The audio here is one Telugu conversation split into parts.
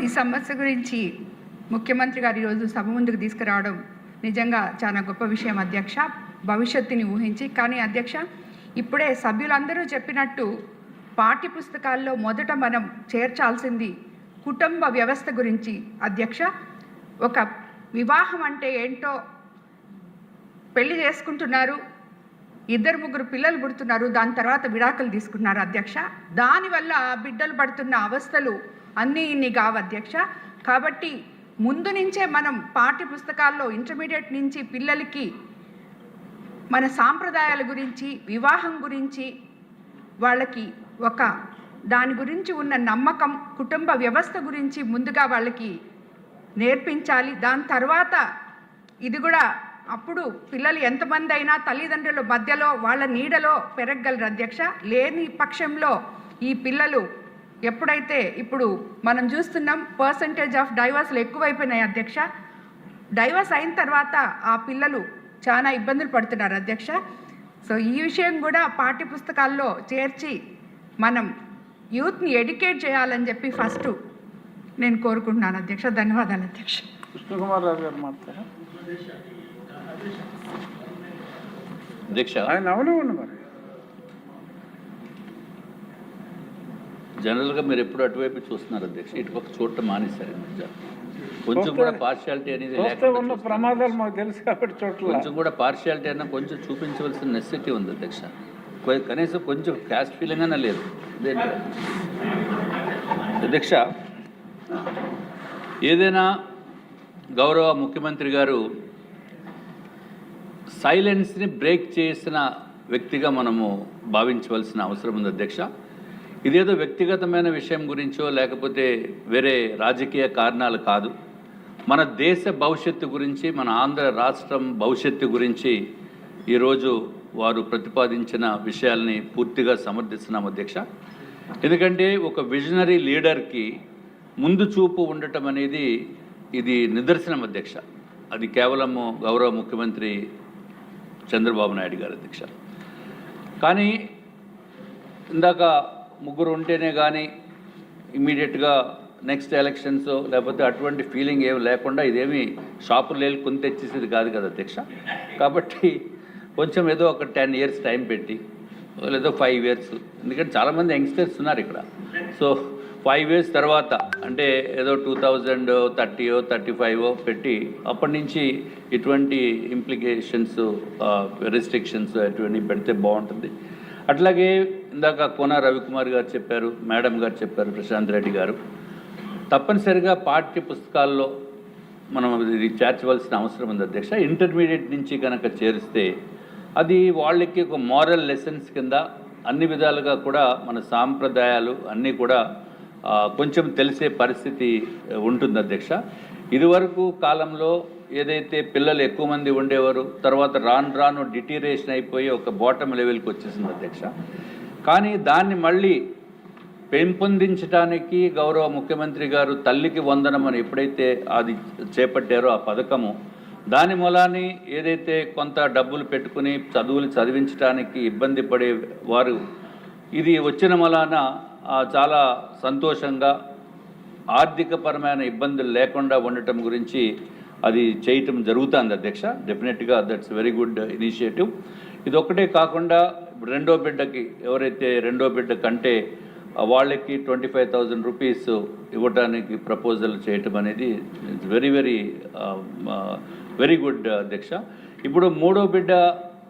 ఈ సమస్య గురించి ముఖ్యమంత్రి గారు ఈరోజు సభ ముందుకు తీసుకురావడం నిజంగా చాలా గొప్ప విషయం అధ్యక్ష, భవిష్యత్తుని ఊహించి. కానీ అధ్యక్ష, ఇప్పుడే సభ్యులందరూ చెప్పినట్టు పాఠ్య పుస్తకాల్లో మొదట మనం చేర్చాల్సింది కుటుంబ వ్యవస్థ గురించి అధ్యక్ష. ఒక వివాహం అంటే ఏంటో, పెళ్లి చేసుకుంటున్నారు, 2-3 పిల్లలు పుడుతున్నారు, దాని తర్వాత విడాకులు తీసుకుంటున్నారు అధ్యక్ష. దానివల్ల బిడ్డలు పడుతున్న అవస్థలు అన్నీ ఇన్ని కావు అధ్యక్ష. కాబట్టి ముందు నుంచే మనం పాఠ్య పుస్తకాల్లో ఇంటర్మీడియట్ నుంచి పిల్లలకి మన సాంప్రదాయాల గురించి, వివాహం గురించి, వాళ్ళకి ఒక దాని గురించి ఉన్న నమ్మకం, కుటుంబ వ్యవస్థ గురించి ముందుగా వాళ్ళకి నేర్పించాలి. దాని తర్వాత ఇది కూడా అప్పుడు పిల్లలు ఎంతమంది అయినా తల్లిదండ్రుల మధ్యలో వాళ్ళ నీడలో పెరగగలరు అధ్యక్ష. లేని పక్షంలో ఈ పిల్లలు ఎప్పుడైతే ఇప్పుడు మనం చూస్తున్నాం పర్సంటేజ్ ఆఫ్ డైవర్స్లు ఎక్కువైపోయినాయి అధ్యక్ష. డైవర్స్ అయిన తర్వాత ఆ పిల్లలు చాలా ఇబ్బందులు పడుతున్నారు అధ్యక్ష. సో ఈ విషయం కూడా పాఠ్య పుస్తకాల్లో చేర్చి మనం యూత్ని ఎడ్యుకేట్ చేయాలని చెప్పి ఫస్ట్ నేను కోరుకుంటున్నాను అధ్యక్ష. ధన్యవాదాలు అధ్యక్ష. కృష్ణకుమార్ రావు గారు మాట్లాడారు అధ్యక్ష. ఆయన అవును మరి జనరల్గా మీరు ఎప్పుడు అటువైపు చూస్తున్నారు అధ్యక్ష, ఇటుపక్క చూడటం మానేశారు. కొంచెం కూడా పార్షియాలిటీ అనేది ఉన్న ప్రమాదాలు మాకు తెలుసు కాబట్టి చోట్ల కొంచెం కూడా పార్షియాలిటీ అయినా కొంచెం చూపించవలసిన నెసెసిటీ ఉంది అధ్యక్ష. కనీసం కొంచెం క్యాస్ట్ ఫీలింగ్ అయినా లేదు అధ్యక్ష. ఏదైనా గౌరవ ముఖ్యమంత్రి గారు సైలెన్స్ని బ్రేక్ చేసిన వ్యక్తిగా మనము భావించవలసిన అవసరం ఉంది అధ్యక్ష. ఇదేదో వ్యక్తిగతమైన విషయం గురించో లేకపోతే వేరే రాజకీయ కారణాలు కాదు. మన దేశ భవిష్యత్తు గురించి, మన ఆంధ్ర రాష్ట్రం భవిష్యత్తు గురించి ఈరోజు వారు ప్రతిపాదించిన విషయాల్ని పూర్తిగా సమర్థిస్తున్నాం అధ్యక్ష. ఎందుకంటే ఒక విజనరీ లీడర్కి ముందు చూపు ఉండటం అనేది ఇది నిదర్శనం అధ్యక్ష. అది కేవలము గౌరవ ముఖ్యమంత్రి చంద్రబాబు నాయుడు గారు అధ్యక్ష. కానీ ఇందాక ముగ్గురు ఉంటేనే కానీ ఇమ్మీడియట్గా నెక్స్ట్ ఎలక్షన్స్ లేకపోతే అటువంటి ఫీలింగ్ ఏమి లేకుండా ఇదేమి షాపులు వెళ్ళి కొని తెచ్చేసేది కాదు కదా అధ్యక్ష. కాబట్టి కొంచెం ఏదో ఒక 10 years టైం పెట్టి, లేదో 5 years, ఎందుకంటే చాలామంది యంగ్స్టర్స్ ఉన్నారు ఇక్కడ. సో 5 years తర్వాత అంటే ఏదో 2030 35 పెట్టి అప్పటి నుంచి ఇటువంటి ఇంప్లికేషన్స్, రెస్ట్రిక్షన్స్ అటువంటి పెడితే బాగుంటుంది. అట్లాగే ఇందాక కోన రవికుమార్ గారు చెప్పారు, మేడం గారు చెప్పారు, ప్రశాంత్ రెడ్డి గారు, తప్పనిసరిగా పాఠ్య పుస్తకాల్లో మనం ఇది చేర్చవలసిన అవసరం ఉంది అధ్యక్ష. ఇంటర్మీడియట్ నుంచి కనుక చేరిస్తే అది వాళ్ళకి ఒక మోరల్ లెసన్స్ కింద అన్ని విధాలుగా కూడా మన సాంప్రదాయాలు అన్నీ కూడా కొంచెం తెలిసే పరిస్థితి ఉంటుంది అధ్యక్ష. ఇదివరకు కాలంలో ఏదైతే పిల్లలు ఎక్కువ మంది ఉండేవారు, తర్వాత రాను డిటీరేషన్ అయిపోయి ఒక బాటమ్ లెవెల్కి వచ్చేసింది అధ్యక్ష. కానీ దాన్ని మళ్ళీ పెంపొందించడానికి గౌరవ ముఖ్యమంత్రి గారు తల్లికి వందనం అని ఎప్పుడైతే అది చేపట్టారో ఆ పథకము, దాని మూలాన్ని ఏదైతే కొంత డబ్బులు పెట్టుకుని చదువులు చదివించడానికి ఇబ్బంది పడే వారు ఇది వచ్చిన మూలాన చాలా సంతోషంగా ఆర్థికపరమైన ఇబ్బందులు లేకుండా ఉండటం గురించి అది చేయటం జరుగుతుంది అధ్యక్ష. డెఫినెట్గా దట్స్ వెరీ గుడ్ ఇనిషియేటివ్. ఇది ఒక్కటే కాకుండా రెండో బిడ్డకి ఎవరైతే రెండో బిడ్డ కంటే వాళ్ళకి 25,000 రూపీస్ ఇవ్వడానికి ప్రపోజల్ చేయటం అనేది it's very very very good అధ్యక్ష. ఇప్పుడు మూడో బిడ్డ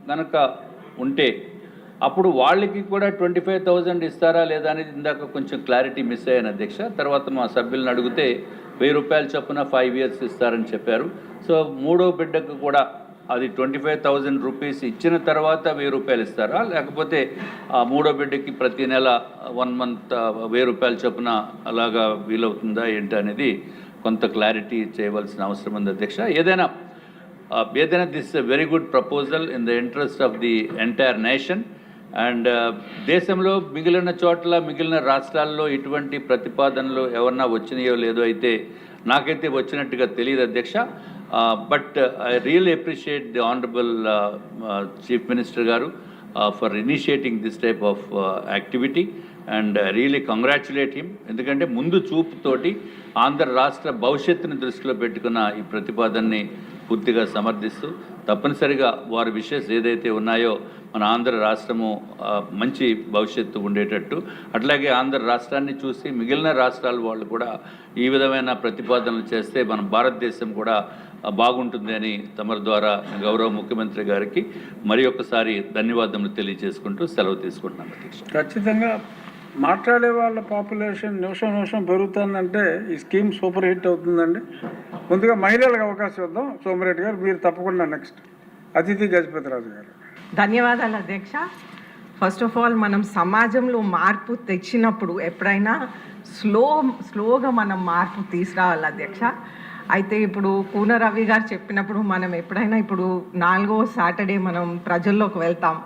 కనుక ఉంటే అప్పుడు వాళ్ళకి కూడా 25,000 ఇస్తారా లేదా అనేది ఇందాక కొంచెం క్లారిటీ మిస్ అయ్యాను అధ్యక్ష. తర్వాత మా సభ్యులను అడిగితే 1,000 రూపాయలు చొప్పున 5 years ఇస్తారని చెప్పారు. సో మూడో బిడ్డకు కూడా అది 25,000 రూపీస్ ఇచ్చిన తర్వాత 1,000 రూపాయలు ఇస్తారా, లేకపోతే ఆ మూడో బిడ్డకి ప్రతి నెల 1 month 1,000 రూపాయలు చొప్పున అలాగా వీలవుతుందా ఏంటి అనేది కొంత క్లారిటీ చేయవలసిన అవసరం ఉంది అధ్యక్ష. ఏదైనా this very good proposal in the interest of the entire nation. And దేశంలో మిగిలిన చోట్ల మిగిలిన రాష్ట్రాల్లో ఇటువంటి ప్రతిపాదనలు ఎవరన్నా వచ్చినాయో లేదో అయితే నాకైతే వచ్చినట్టుగా తెలియదు అధ్యక్ష. But I really appreciate the honourable chief minister గారు for initiating this type of activity. And really congratulate him. ఎందుకంటే ముందు చూపుతోటి ఆంధ్ర రాష్ట్ర భవిష్యత్తుని దృష్టిలో పెట్టుకున్న ఈ ప్రతిపాదనని పూర్తిగా సమర్థిస్తూ తప్పనిసరిగా వారి విషయస్ ఏదైతే ఉన్నాయో మన ఆంధ్ర రాష్ట్రము మంచి భవిష్యత్తు ఉండేటట్టు, అట్లాగే ఆంధ్ర రాష్ట్రాన్ని చూసి మిగిలిన రాష్ట్రాల వాళ్ళు కూడా ఈ విధమైన ప్రతిపాదనలు చేస్తే మన భారతదేశం కూడా బాగుంటుంది అని తమరి ద్వారా గౌరవ ముఖ్యమంత్రి గారికి మరి ఒక్కసారి ధన్యవాదములు తెలియజేసుకుంటూ సెలవు తీసుకుంటున్నాను అధ్యక్ష. ఖచ్చితంగా మాట్లాడే వాళ్ళ పాపులేషన్ నిమిషం పెరుగుతుందంటే ఈ స్కీమ్ సూపర్ హిట్ అవుతుందండి. ముందుగా మహిళలకు అవకాశం ఇద్దాం. సోమిరెడ్డి గారు మీరు తప్పకుండా నెక్స్ట్. అతిథి గజపతిరాజు గారు. ధన్యవాదాలు అధ్యక్ష. ఫస్ట్ ఆఫ్ ఆల్ మనం సమాజంలో మార్పు తెచ్చినప్పుడు ఎప్పుడైనా స్లోగా మనం మార్పు తీసుకురావాలి అధ్యక్ష. అయితే ఇప్పుడు కూన రవి గారు చెప్పినప్పుడు మనం ఎప్పుడైనా ఇప్పుడు 4వ సాటర్డే మనం ప్రజల్లోకి వెళ్తాం,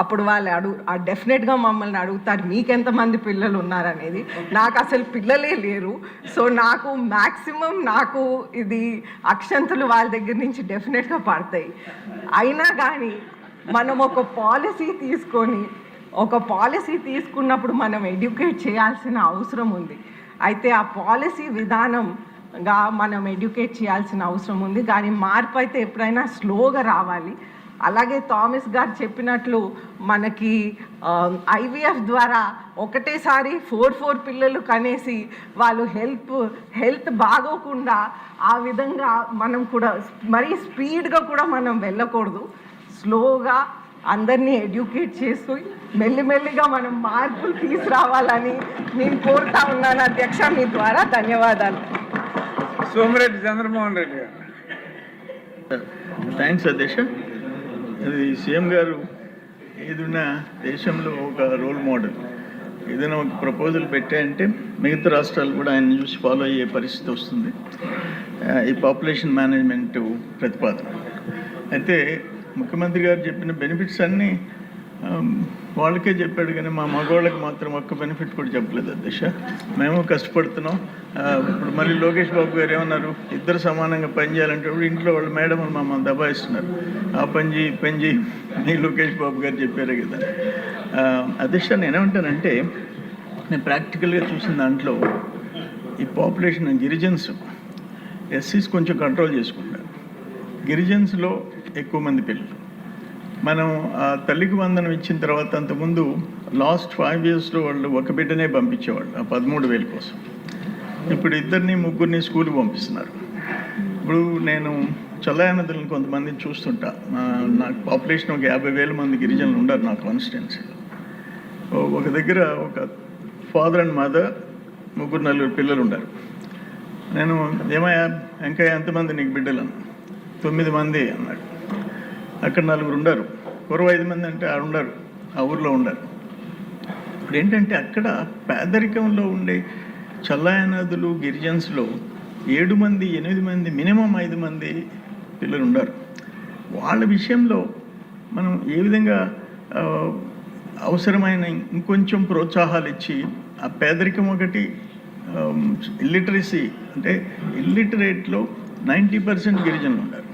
అప్పుడు వాళ్ళు డెఫినెట్గా మమ్మల్ని అడుగుతారు మీకెంతమంది పిల్లలు ఉన్నారనేది. నాకు అసలు పిల్లలే లేరు. సో నాకు మ్యాక్సిమం ఇది అక్షంతలు వాళ్ళ దగ్గర నుంచి డెఫినెట్గా పడతాయి. అయినా కానీ మనం ఒక పాలసీ తీసుకున్నప్పుడు మనం ఎడ్యుకేట్ చేయాల్సిన అవసరం ఉంది. అయితే ఆ పాలసీ విధానంగా మనం ఎడ్యుకేట్ చేయాల్సిన అవసరం ఉంది. కానీ మార్పు అయితే ఎప్పుడైనా స్లోగా రావాలి. అలాగే థామస్ గారు చెప్పినట్లు మనకి IVF ద్వారా ఒకటేసారి 4 పిల్లలు కనేసి వాళ్ళు హెల్త్ బాగోకుండా ఆ విధంగా మనం కూడా మరీ స్పీడ్గా కూడా మనం వెళ్ళకూడదు. స్లోగా అందరినీ ఎడ్యుకేట్ చేస్తూ మెల్లిమెల్లిగా మనం మార్పులు తీసుకురావాలని నేను కోరుతా ఉన్నాను అధ్యక్ష. మీ ద్వారా ధన్యవాదాలు. సోమిరెడ్డి చంద్రమోహన్ రెడ్డి గారు. థ్యాంక్స్ అధ్యక్ష. అది సీఎం గారు ఏదైనా దేశంలో ఒక రోల్ మోడల్, ఏదైనా ఒక ప్రపోజల్ పెట్టాయంటే మిగతా రాష్ట్రాలు కూడా ఆయన చూసి ఫాలో అయ్యే పరిస్థితి వస్తుంది. ఈ పాపులేషన్ మేనేజ్మెంట్ ప్రతిపాదన అయితే ముఖ్యమంత్రి గారు చెప్పిన బెనిఫిట్స్ అన్నీ వాళ్ళకే చెప్పాడు, కానీ మా మగవాళ్ళకి మాత్రం ఒక్క బెనిఫిట్ కూడా చెప్పలేదు అధ్యక్ష. మేము కష్టపడుతున్నాం. ఇప్పుడు మళ్ళీ లోకేష్ బాబు గారు ఏమన్నారు, ఇద్దరు సమానంగా పనిచేయాలంటే ఇంట్లో వాళ్ళు మేడం మమ్మల్ని దబాయిస్తున్నారు, ఆ పని చేయి మీ లోకేష్ బాబు గారు చెప్పారే కదా. అధ్యక్ష నేనేమంటానంటే, నేను ప్రాక్టికల్గా చూసిన దాంట్లో ఈ పాపులేషన్ గిరిజన్స్ ఎస్సీస్ కొంచెం కంట్రోల్ చేసుకుంటారు. గిరిజన్స్లో ఎక్కువ మంది పిల్లలు. మనం తల్లికి వందనం ఇచ్చిన తర్వాత అంతకుముందు లాస్ట్ 5 yearsలో వాళ్ళు ఒక బిడ్డనే పంపించేవాళ్ళు ఆ 13,000 కోసం. ఇప్పుడు 2-3 స్కూల్కి పంపిస్తున్నారు. ఇప్పుడు నేను చల్లాయనదులను కొంతమందిని చూస్తుంటా. నాకు పాపులేషన్ ఒక 50,000 మంది గిరిజనులు ఉండరు నా కాన్స్టిట్యున్సీలో. ఒక దగ్గర ఒక ఫాదర్ అండ్ మదర్ 3-4 పిల్లలు ఉండరు. నేను ఏమయ్యా ఇంకా ఎంతమంది నీకు బిడ్డలు అన్నా, 9 మంది అన్నాడు. అక్కడ 4 ఉండరు. 5 మంది అంటే ఆడ ఉండరు, ఆ ఊర్లో ఉండరు. ఇప్పుడు ఏంటంటే అక్కడ పేదరికంలో ఉండే చల్లాయనదులు గిరిజన్స్లో 7 మంది 8 మంది మినిమం 5 మంది పిల్లలు ఉండరు. వాళ్ళ విషయంలో మనం ఏ విధంగా అవసరమైన ఇంకొంచెం ప్రోత్సాహాలు ఇచ్చి ఆ పేదరికం ఒకటి, ఇల్లిటరసీ అంటే ఇల్లిటరేట్లో 90% గిరిజనులు ఉన్నారు.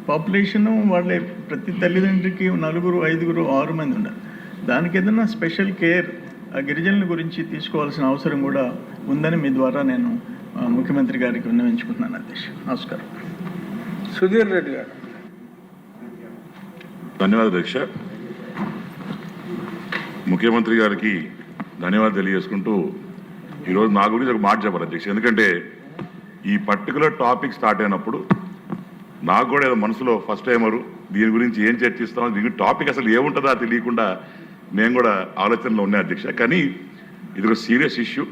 పాపులేషను వాళ్ళే ప్రతి తల్లిదండ్రికి 4, 5, 6 మంది ఉన్నారు. దానికి ఏదైనా స్పెషల్ కేర్ ఆ గిరిజనుల గురించి తీసుకోవాల్సిన అవసరం కూడా ఉందని మీ ద్వారా నేను ముఖ్యమంత్రి గారికి విన్నవించుకుంటున్నాను అధ్యక్ష. నమస్కారం. సుధీర్ రెడ్డి గారు. ధన్యవాదాలు అధ్యక్ష. ముఖ్యమంత్రి గారికి ధన్యవాదాలు తెలియజేసుకుంటూ ఈరోజు నా గురించి ఒక మాట చెప్పారు అధ్యక్ష. ఎందుకంటే ఈ పర్టికులర్ టాపిక్ స్టార్ట్ అయినప్పుడు నాకు కూడా ఏదో మనసులో ఫస్ట్ టైమరు దీని గురించి ఏం చర్చిస్తాం, దీని టాపిక్ అసలు ఏముంటుందో తెలియకుండా నేను కూడా ఆలోచనలో ఉన్నా అధ్యక్ష. కానీ ఇది ఒక సీరియస్ ఇష్యూ.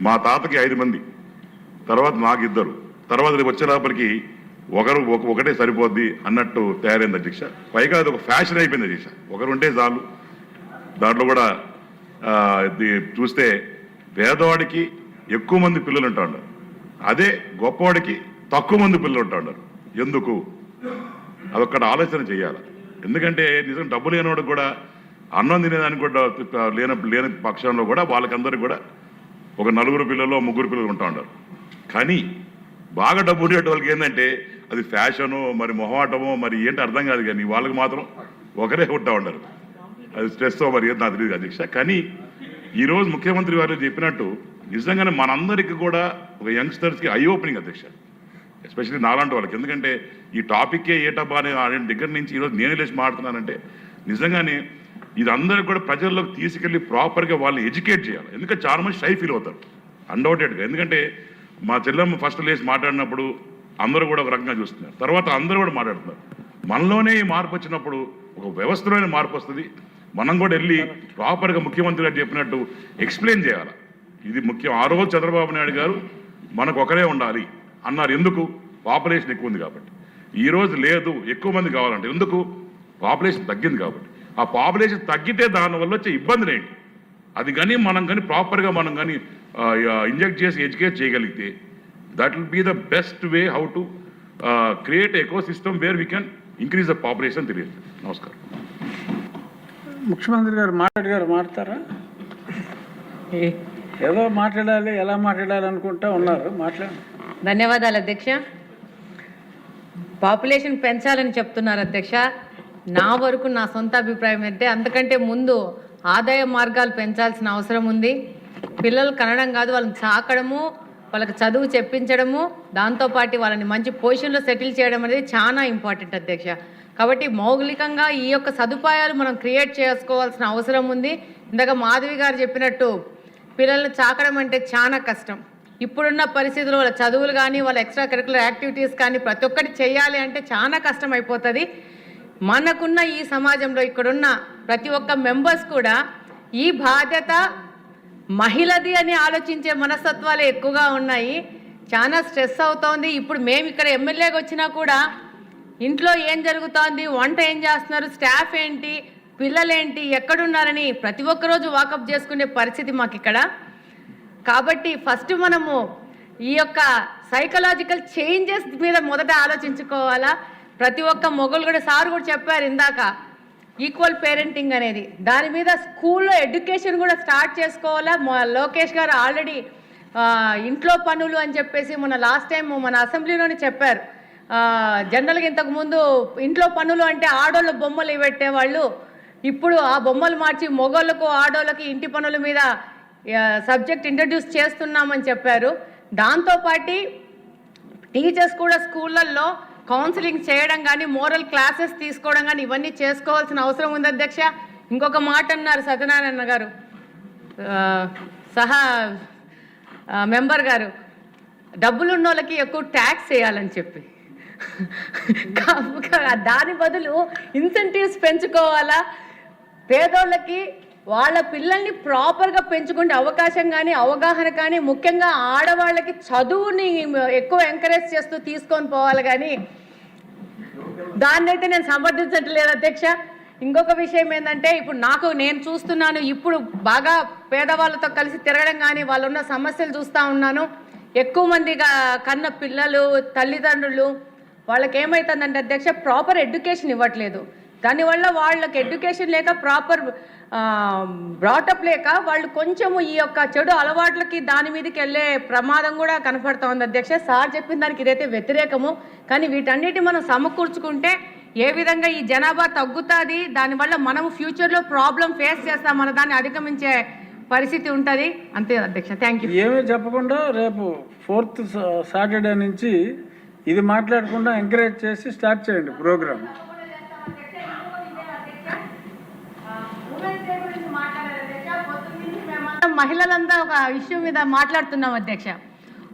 మా తాతకి 5 మంది, తర్వాత నాకు 2, తర్వాత రేపు వచ్చేటప్పటికి ఒకటే సరిపోద్ది అన్నట్టు తయారైంది అధ్యక్ష. పైగా అది ఒక ఫ్యాషన్ అయిపోయింది అధ్యక్ష. ఒకరు ఉంటే చాలు. దాంట్లో కూడా చూస్తే పేదవాడికి ఎక్కువ మంది పిల్లలు ఉంటా ఉన్నారు, అదే గొప్పవాడికి తక్కువ మంది పిల్లలు ఉంటా ఉన్నారు. ఎందుకు? అదొక్కడ ఆలోచన చేయాలి. ఎందుకంటే నిజం డబ్బు లేనివాడికి కూడా అన్నం తినేదానికి కూడా లేని పక్షంలో కూడా వాళ్ళకందరికీ కూడా ఒక 4 పిల్లలు 3 పిల్లలు ఉంటా ఉంటారు. కానీ బాగా డబ్బు ఉండేట వాళ్ళకి ఏంటంటే అది ఫ్యాషను, మరి మొహమాటమో, మరి ఏంటి అర్థం కాదు. కానీ వాళ్ళకి మాత్రం ఒకరే ఉంటా ఉంటారు. అది స్ట్రెస్ మరి ఏది నాకు తెలియదు అధ్యక్ష. కానీ ఈరోజు ముఖ్యమంత్రి వారు చెప్పినట్టు నిజంగానే మనందరికీ కూడా ఒక యంగ్స్టర్స్కి ఐ ఓపెనింగ్ అధ్యక్ష, ఎస్పెషల్లీ నాలాంటి వాళ్ళకి. ఎందుకంటే ఈ టాపిక్కే ఏటబ్బా అనే దగ్గర నుంచి ఈరోజు నేను లేచి మాట్లాడుతున్నానంటే నిజంగానే ఇది అందరికీ కూడా ప్రజల్లోకి తీసుకెళ్ళి ప్రాపర్గా వాళ్ళని ఎడ్యుకేట్ చేయాలి. ఎందుకంటే చాలా మంది షై ఫీల్ అవుతారు అన్డౌటెడ్గా. ఎందుకంటే మా చెల్లెమ్మ ఫస్ట్ లేచి మాట్లాడినప్పుడు అందరూ కూడా ఒక రకంగా చూస్తున్నారు, తర్వాత అందరూ కూడా మాట్లాడుతున్నారు. మనలోనే ఈ మార్పు వచ్చినప్పుడు ఒక వ్యవస్థలోనే మార్పు వస్తుంది. మనం కూడా వెళ్ళి ప్రాపర్గా ముఖ్యమంత్రి గారు చెప్పినట్టు ఎక్స్ప్లెయిన్ చేయాలి. ఇది ముఖ్యం. ఆ రోజు చంద్రబాబు నాయుడు గారు మనకు ఒకరే ఉండాలి అన్నారు. ఎందుకు? పాపులేషన్ ఎక్కువ ఉంది కాబట్టి. ఈరోజు లేదు, ఎక్కువ మంది కావాలంటే ఎందుకు? పాపులేషన్ తగ్గింది కాబట్టి. ఆ పాపులేషన్ తగ్గితే దానివల్ల వచ్చే ఇబ్బందులు ఏంటి అది కానీ మనం కానీ ప్రాపర్గా మనం కానీ ఇంజెక్ట్ చేసి ఎడ్యుకేట్ చేయగలిగితే that will be the best way how to create ecosystem where we can increase the population. తెలియదు. నమస్కారం. ముఖ్యమంత్రి గారు మాట్లాడతారా? ఏదో మాట్లాడాలి, ఎలా మాట్లాడాలి అనుకుంటా ఉన్నారు. ధన్యవాదాలు అధ్యక్ష. పాపులేషన్ పెంచాలని చెప్తున్నారు అధ్యక్ష. నా వరకు నా సొంత అభిప్రాయం అయితే అంతకంటే ముందు ఆదాయ మార్గాలు పెంచాల్సిన అవసరం ఉంది. పిల్లలు కనడం కాదు, వాళ్ళని సాకడము, వాళ్ళకి చదువు చెప్పించడము, దాంతోపాటు వాళ్ళని మంచి పొజిషన్లో సెటిల్ చేయడం అనేది చాలా ఇంపార్టెంట్ అధ్యక్ష. కాబట్టి మౌలికంగా ఈ యొక్క సదుపాయాలు మనం క్రియేట్ చేసుకోవాల్సిన అవసరం ఉంది. ఇందాక మాధవి గారు చెప్పినట్టు పిల్లల్ని చాకడం అంటే చాలా కష్టం. ఇప్పుడున్న పరిస్థితుల్లో వాళ్ళ చదువులు కానీ వాళ్ళ ఎక్స్ట్రా కరికులర్ యాక్టివిటీస్ కానీ ప్రతి ఒక్కటి చేయాలి అంటే చాలా కష్టం అయిపోతుంది. మనకున్న ఈ సమాజంలో ఇక్కడున్న ప్రతి ఒక్క మెంబర్స్ కూడా ఈ బాధ్యత మహిళది అని ఆలోచించే మనస్తత్వాలు ఎక్కువగా ఉన్నాయి. చాలా స్ట్రెస్ అవుతోంది. ఇప్పుడు మేము ఇక్కడ ఎమ్మెల్యేగా వచ్చినా కూడా ఇంట్లో ఏం జరుగుతోంది, వంట ఏం చేస్తున్నారు, స్టాఫ్ ఏంటి, పిల్లలేంటి, ఎక్కడున్నారని ప్రతి ఒక్క రోజు వాకప్ చేసుకునే పరిస్థితి మాకు ఇక్కడ. కాబట్టి ఫస్ట్ మనము ఈ యొక్క సైకలాజికల్ చేంజెస్ మీద మొదట ఆలోచించుకోవాలా. ప్రతి ఒక్క మొగలు కూడా సార్ కూడా చెప్పారు ఇందాక ఈక్వల్ పేరెంటింగ్ అనేది, దాని మీద స్కూల్లో ఎడ్యుకేషన్ కూడా స్టార్ట్ చేసుకోవాలా. లోకేష్ గారు ఆల్రెడీ ఇంట్లో పనులు అని చెప్పేసి మన లాస్ట్ టైం మన అసెంబ్లీలోనే చెప్పారు. జనరల్గా ఇంతకుముందు ఇంట్లో పనులు అంటే ఆడోళ్ళ బొమ్మలు పెట్టేవాళ్ళు, ఇప్పుడు ఆ బొమ్మలు మార్చి మొగోళ్ళకు ఆడోళ్ళకి ఇంటి పనుల మీద సబ్జెక్ట్ ఇంట్రడ్యూస్ చేస్తున్నామని చెప్పారు. దాంతోపాటు టీచర్స్ కూడా స్కూళ్ళల్లో కౌన్సిలింగ్ చేయడం కానీ మోరల్ క్లాసెస్ తీసుకోవడం కానీ ఇవన్నీ చేసుకోవాల్సిన అవసరం ఉంది అధ్యక్ష. ఇంకొక మాట అన్నారు సత్యనారాయణ గారు, సహా మెంబర్ గారు, డబ్బులున్న వాళ్ళకి ఎక్కువ ట్యాక్స్ వేయాలని చెప్పి, దాని బదులు ఇన్సెంటివ్స్ పెంచుకోవాలా. పేదోళ్ళకి వాళ్ళ పిల్లల్ని ప్రాపర్గా పెంచుకునే అవకాశం కానీ అవగాహన కానీ, ముఖ్యంగా ఆడవాళ్ళకి చదువుని ఎక్కువ ఎంకరేజ్ చేస్తూ తీసుకొని పోవాలి. కానీ దాన్ని అయితే నేను సమర్థించట్లేదు అధ్యక్ష. ఇంకొక విషయం ఏంటంటే ఇప్పుడు నేను చూస్తున్నాను, ఇప్పుడు బాగా పేదవాళ్ళతో కలిసి తిరగడం కానీ వాళ్ళు ఉన్న సమస్యలు చూస్తూ ఉన్నాను. ఎక్కువ మందిగా కన్న పిల్లలు, తల్లిదండ్రులు, వాళ్ళకి ఏమవుతుందంటే అధ్యక్ష ప్రాపర్ ఎడ్యుకేషన్ ఇవ్వట్లేదు. దానివల్ల వాళ్ళకి ఎడ్యుకేషన్ లేక ప్రాపర్ బ్రాటప్ లేక వాళ్ళు కొంచెము ఈ యొక్క చెడు అలవాట్లకి దాని మీదకి వెళ్ళే ప్రమాదం కూడా కనపడుతూ ఉంది అధ్యక్ష. సార్ చెప్పిన దానికి ఇదైతే వ్యతిరేకము. కానీ వీటన్నిటి మనం సమకూర్చుకుంటే ఏ విధంగా ఈ జనాభా తగ్గుతుంది, దానివల్ల మనము ఫ్యూచర్లో ప్రాబ్లం ఫేస్ చేస్తాం, మన దాన్ని అధిగమించే పరిస్థితి ఉంటుంది. అంతే అధ్యక్ష. Thank you. ఏమీ చెప్పకుండా రేపు 4th సాటర్డే నుంచి ఇది మాట్లాడకుండా ఎంకరేజ్ చేసి స్టార్ట్ చేయండి ప్రోగ్రామ్. మహిళలంతా ఒక ఇష్యూ మీద మాట్లాడుతున్నాం అధ్యక్ష.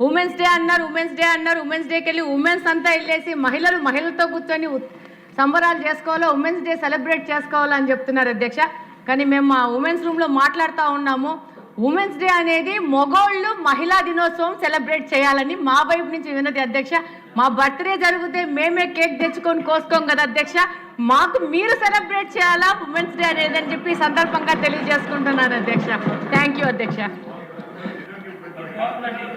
ఉమెన్స్ డే అన్నారు, ఉమెన్స్ డేకి వెళ్ళి ఉమెన్స్ అంతా వెళ్ళేసి మహిళలతో కూర్చొని సంబరాలు చేసుకోవాలో, ఉమెన్స్ డే సెలబ్రేట్ చేసుకోవాలో అని చెప్తున్నారు అధ్యక్ష. కానీ మేము మా ఉమెన్స్ రూమ్లో మాట్లాడుతూ ఉన్నాము, ఉమెన్స్ డే అనేది మగోళ్ళు మహిళా దినోత్సవం సెలబ్రేట్ చేయాలని మా వైపు నుంచి విన్నది అధ్యక్ష. మా బర్త్డే జరిగితే మేమే కేక్ తెచ్చుకొని కోసుకోం కదా అధ్యక్ష, మాకు మీరు సెలబ్రేట్ చేయాలా ఉమెన్స్ డే అనేది అని చెప్పి సందర్భంగా తెలియజేసుకుంటున్నాను అధ్యక్ష. థ్యాంక్ యూ అధ్యక్ష.